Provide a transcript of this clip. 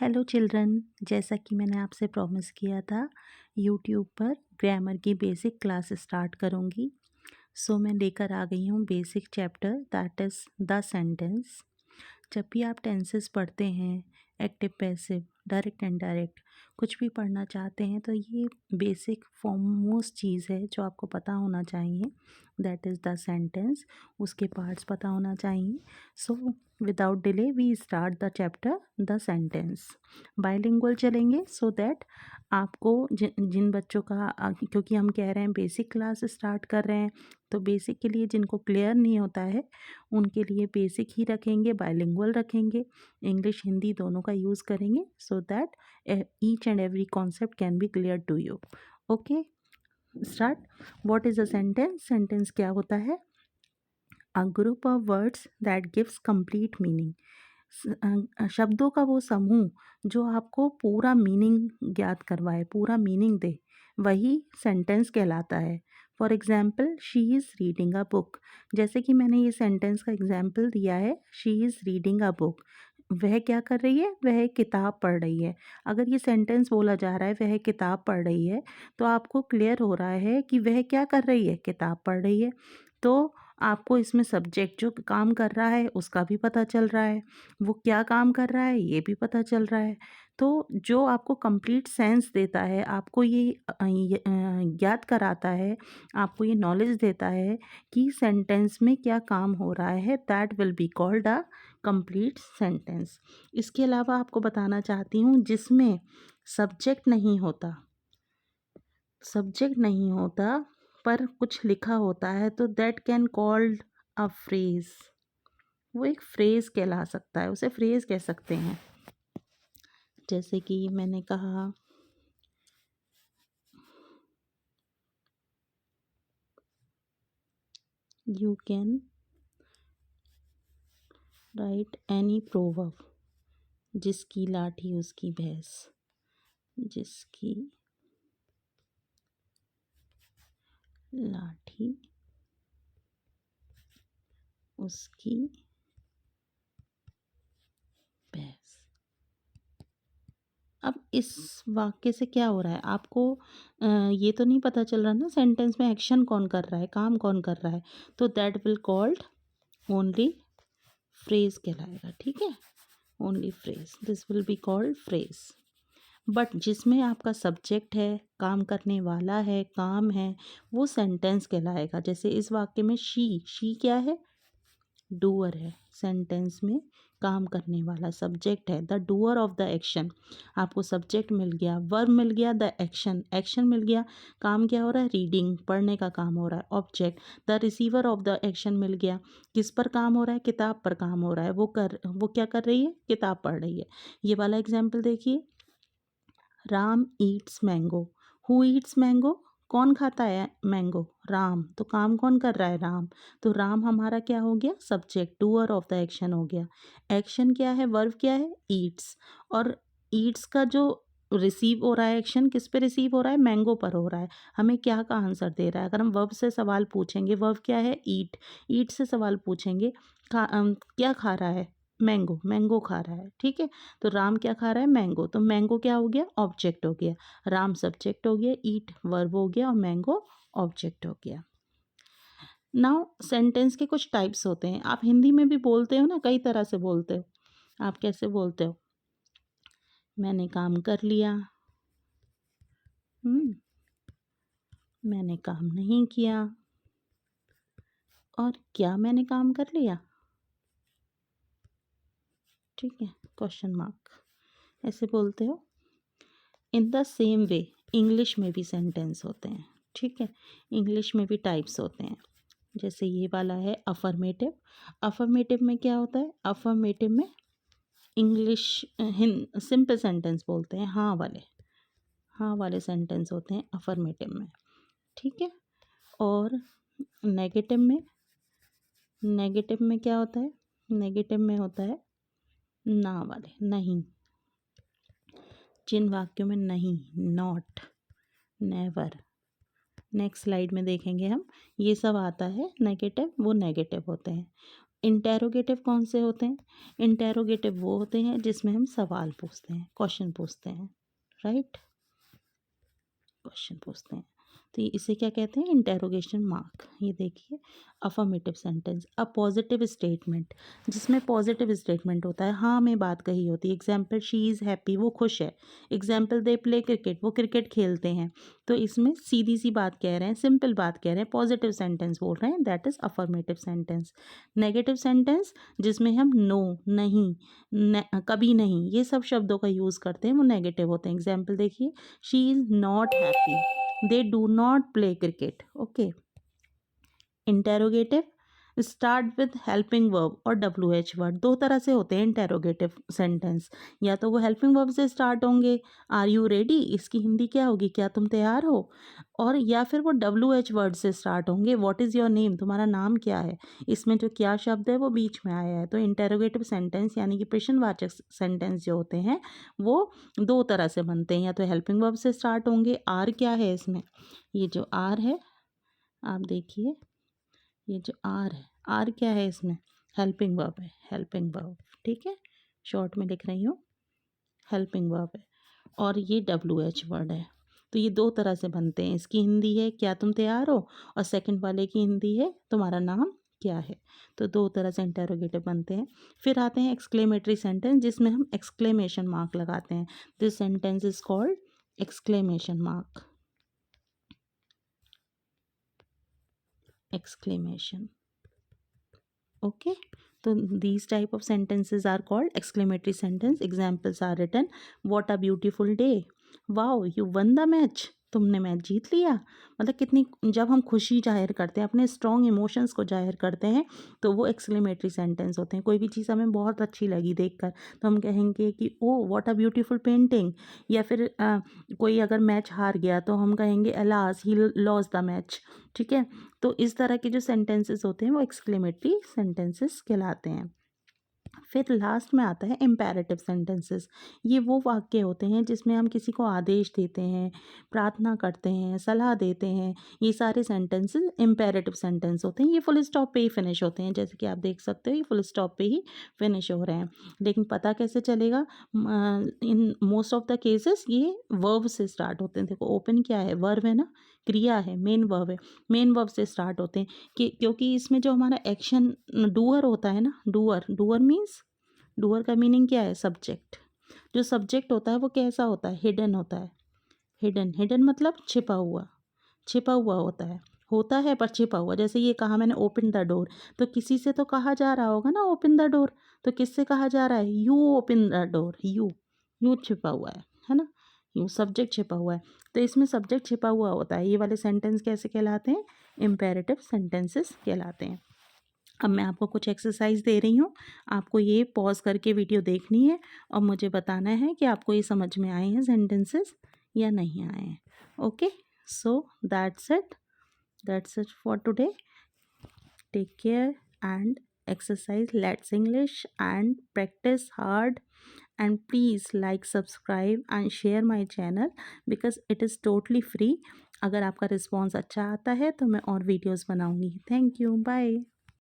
Hello children, जैसा कि मैंने आपसे प्रॉमिस किया था यूट्यूब पर ग्रामर की बेसिक क्लास स्टार्ट करूँगी। सो मैं लेकर आ गई हूँ basic chapter that is the sentence. जब भी आप टेंसेस पढ़ते हैं, एक्टिव पैसिव डायरेक्ट इनडायरेक्ट कुछ भी पढ़ना चाहते हैं तो ये बेसिक फॉर्मोस्ट चीज़ है जो आपको पता होना चाहिए, दैट इज़ द सेंटेंस। उसके पार्ट्स पता होना चाहिए। So without delay we start the chapter the sentence. Bilingual चलेंगे सो दैट आपको जिन बच्चों का क्योंकि हम कह रहे हैं बेसिक क्लास स्टार्ट कर रहे हैं, तो बेसिक के लिए जिनको क्लियर नहीं होता है उनके लिए बेसिक ही रखेंगे, बाइलिंगुअल रखेंगे, इंग्लिश हिंदी दोनों का यूज़ करेंगे so that each and every concept can be clear to you. Okay, start. What is a sentence? Sentence क्या होता है? A group of words that gives complete meaning. शब्दों का वो समूह जो आपको पूरा मीनिंग ज्ञात करवाए, पूरा मीनिंग दे, वही सेंटेंस कहलाता है। For example, she is reading a book. जैसे कि मैंने ये सेंटेंस का एग्जाम्पल दिया है, she is reading a book. वह क्या कर रही है? वह किताब पढ़ रही है। अगर ये सेंटेंस बोला जा रहा है वह किताब पढ़ रही है, तो आपको क्लियर हो रहा है कि वह क्या कर रही है? किताब पढ़ रही है। तो आपको इसमें सब्जेक्ट जो काम कर रहा है उसका भी पता चल रहा है, वो क्या काम कर रहा है ये भी पता चल रहा है। तो जो आपको कंप्लीट सेंस देता है, आपको ज्ञात कराता है, आपको ये नॉलेज देता है कि सेंटेंस में क्या काम हो रहा है, that will be called a complete sentence. इसके अलावा आपको बताना चाहती हूँ जिसमें सब्जेक्ट नहीं होता, सब्जेक्ट नहीं होता पर कुछ लिखा होता है, तो that can called a phrase. वो एक फ्रेज कहला सकता है, उसे फ्रेज कह सकते हैं। जैसे कि मैंने कहा, you can write any proverb, जिसकी लाठी उसकी भैंस, जिसकी लाठी उसकी भैंस। अब इस वाक्य से क्या हो रहा है आपको? ये तो नहीं पता चल रहा ना सेंटेंस में एक्शन कौन कर रहा है, काम कौन कर रहा है, तो that will called only phrase कहलाएगा। ठीक है, only phrase, this will be called phrase. But जिसमें आपका सब्जेक्ट है, काम करने वाला है, काम है, वो सेंटेंस कहलाएगा। जैसे इस वाक्य में शी क्या है? डूअर है। सेंटेंस में काम करने वाला सब्जेक्ट है, the doer of the action. आपको सब्जेक्ट मिल गया, वर्ब मिल गया, द एक्शन, एक्शन मिल गया, काम क्या हो रहा है? रीडिंग, पढ़ने का काम हो रहा है। Object, the receiver of the action मिल गया, किस पर काम हो रहा है? किताब पर काम हो रहा है। वो क्या कर रही है? किताब पढ़ रही है। ये वाला एग्जाम्पल देखिए, Ram Yeats mango. Who Yeats mango? कौन खाता है मैंगो? राम। तो काम कौन कर रहा है? राम। तो राम हमारा क्या हो गया? Subject, doer of the action हो गया। एक्शन क्या है? वर्ब क्या है? ईट्स। और ईट्स का जो रिसीव हो रहा है एक्शन, किस पे रिसीव हो रहा है? मैंगो पर हो रहा है। हमें क्या का आंसर दे रहा है? अगर हम वर्ब से सवाल पूछेंगे, वर्ब क्या है? ईट। ईट से सवाल पूछेंगे, क्या खा रहा है? मैंगो, मैंगो खा रहा है। ठीक है, तो राम क्या खा रहा है? मैंगो। तो मैंगो क्या हो गया? ऑब्जेक्ट हो गया। राम सब्जेक्ट हो गया, ईट वर्ब हो गया और मैंगो ऑब्जेक्ट हो गया। नाउ सेंटेंस के कुछ टाइप्स होते हैं। आप हिंदी में भी बोलते हो ना, कई तरह से बोलते हो। आप कैसे बोलते हो? मैंने काम कर लिया। मैंने काम नहीं किया। और क्या मैंने काम कर लिया? ठीक है, क्वेश्चन मार्क, ऐसे बोलते हो। In the same way English में भी सेंटेंस होते हैं। ठीक है, इंग्लिश में भी टाइप्स होते हैं। जैसे ये वाला है अफर्मेटिव। अफर्मेटिव में क्या होता है? अफर्मेटिव में इंग्लिश सिंपल सेंटेंस बोलते हैं, हाँ वाले सेंटेंस होते हैं अफर्मेटिव में। ठीक है, और नेगेटिव में क्या होता है? नेगेटिव में होता है ना वाले, नहीं। जिन वाक्यों में नहीं, नॉट, नेवर, नेक्स्ट स्लाइड में देखेंगे हम, ये सब आता है नेगेटिव, वो नेगेटिव होते हैं। इंटेरोगेटिव कौन से होते हैं? इंटेरोगेटिव वो होते हैं जिसमें हम सवाल पूछते हैं, क्वेश्चन पूछते हैं, राइट? क्वेश्चन पूछते हैं, तो इसे क्या कहते हैं? Interrogation mark. ये देखिए, affirmative sentence, a positive statement, जिसमें पॉजिटिव स्टेटमेंट होता है, हाँ में बात कही होती है। एग्जाम्पल, शी इज़ हैप्पी, वो खुश है। एग्जाम्पल, दे प्ले क्रिकेट, वो क्रिकेट खेलते हैं। तो इसमें सीधी सी बात कह रहे हैं, सिंपल बात कह रहे हैं, पॉजिटिव सेंटेंस बोल रहे हैं, that is affirmative sentence. Negative sentence, जिसमें हम नो, नहीं, कभी नहीं, ये सब शब्दों का यूज़ करते हैं, वो नेगेटिव होते हैं। एग्जाम्पल देखिए, she is not happy, they do not play cricket. Okay. Interrogative, start with helping verb और WH वर्ड। दो तरह से होते हैं इंटेरोगेटिव सेंटेंस, या तो वो हेल्पिंग वर्ब से स्टार्ट होंगे, आर यू रेडी, इसकी हिंदी क्या होगी, क्या तुम तैयार हो, और या फिर वो WH वर्ड से स्टार्ट होंगे, व्हाट इज़ योर नेम, तुम्हारा नाम क्या है। इसमें जो क्या शब्द है वो बीच में आया है। तो इंटेरोगेटिव सेंटेंस यानी कि प्रश्नवाचक सेंटेंस जो होते हैं वो दो तरह से बनते हैं, या तो हेल्पिंग वर्ब से स्टार्ट होंगे। आर क्या है इसमें, ये जो आर है, आप देखिए, ये जो आर है, आर क्या है इसमें, हेल्पिंग वर्ब है, हेल्पिंग वर्ब, ठीक है, शॉर्ट में लिख रही हूँ, हेल्पिंग वर्ब है। और ये WH वर्ड है। तो ये दो तरह से बनते हैं, इसकी हिंदी है क्या तुम तैयार हो, और सेकंड वाले की हिंदी है तुम्हारा नाम क्या है। तो दो तरह से इंटेरोगेटिव बनते हैं। फिर आते हैं एक्सक्लेमेटरी सेंटेंस, जिसमें हम एक्सक्लेमेशन मार्क लगाते हैं। This sentence is called exclamation mark, exclamation. Okay, so these type of sentences are called exclamatory sentence. Examples are written, what a beautiful day, wow you won the match, तुमने match जीत लिया। मतलब कितनी, जब हम खुशी जाहिर करते हैं, अपने स्ट्रॉन्ग इमोशंस को जाहिर करते हैं, तो वो एक्सक्लेमेटरी सेंटेंस होते हैं। कोई भी चीज़ हमें बहुत अच्छी लगी देखकर, तो हम कहेंगे कि oh what a beautiful painting. या फिर कोई अगर मैच हार गया तो हम कहेंगे alas he loss the match, ठीक है। तो इस तरह के जो सेंटेंसेस होते हैं वो एक्सक्लेमेटरी सेंटेंसेस कहलाते हैं। फिर लास्ट में आता है इम्पेरेटिव सेंटेंसेस। ये वो वाक्य होते हैं जिसमें हम किसी को आदेश देते हैं, प्रार्थना करते हैं, सलाह देते हैं। ये सारे सेंटेंसेस इम्पेरेटिव सेंटेंस होते हैं। ये फुल स्टॉप पे ही फिनिश होते हैं, जैसे कि आप देख सकते हो ये फुल स्टॉप पे ही फिनिश हो रहे हैं। लेकिन पता कैसे चलेगा, in most of the cases ये वर्ब से स्टार्ट होते हैं। देखो ओपन क्या है, वर्ब है ना, क्रिया है, मेन वर्ब है, मेन वर्ब से स्टार्ट होते हैं कि क्योंकि इसमें जो हमारा एक्शन डूअर होता है ना, डूअर, डूअर मीन्स, डूअर का मीनिंग क्या है, सब्जेक्ट। जो सब्जेक्ट होता है वो कैसा होता है, हिडन होता है। हिडन, हिडन मतलब छिपा हुआ, छिपा हुआ होता है पर छिपा हुआ। जैसे ये कहा मैंने ओपन द डोर, तो किसी से तो कहा जा रहा होगा ना ओपन द डोर, तो किससे कहा जा रहा है, you open the door, you छिपा हुआ है ना, यू सब्जेक्ट छिपा हुआ है। तो इसमें सब्जेक्ट छिपा हुआ होता है। ये वाले सेंटेंस कैसे कहलाते हैं, इम्पेरेटिव सेंटेंसेस कहलाते हैं। अब मैं आपको कुछ एक्सरसाइज दे रही हूँ, आपको ये पॉज करके वीडियो देखनी है और मुझे बताना है कि आपको ये समझ में आए हैं सेंटेंसेस या नहीं आए हैं। Okay, so that's it for today. Take care and exercise, let's English and practice hard, and please like, subscribe and share my channel because it is totally free। अगर आपका रिस्पॉन्स अच्छा आता है तो मैं और वीडियोस बनाऊंगी। Thank you, bye.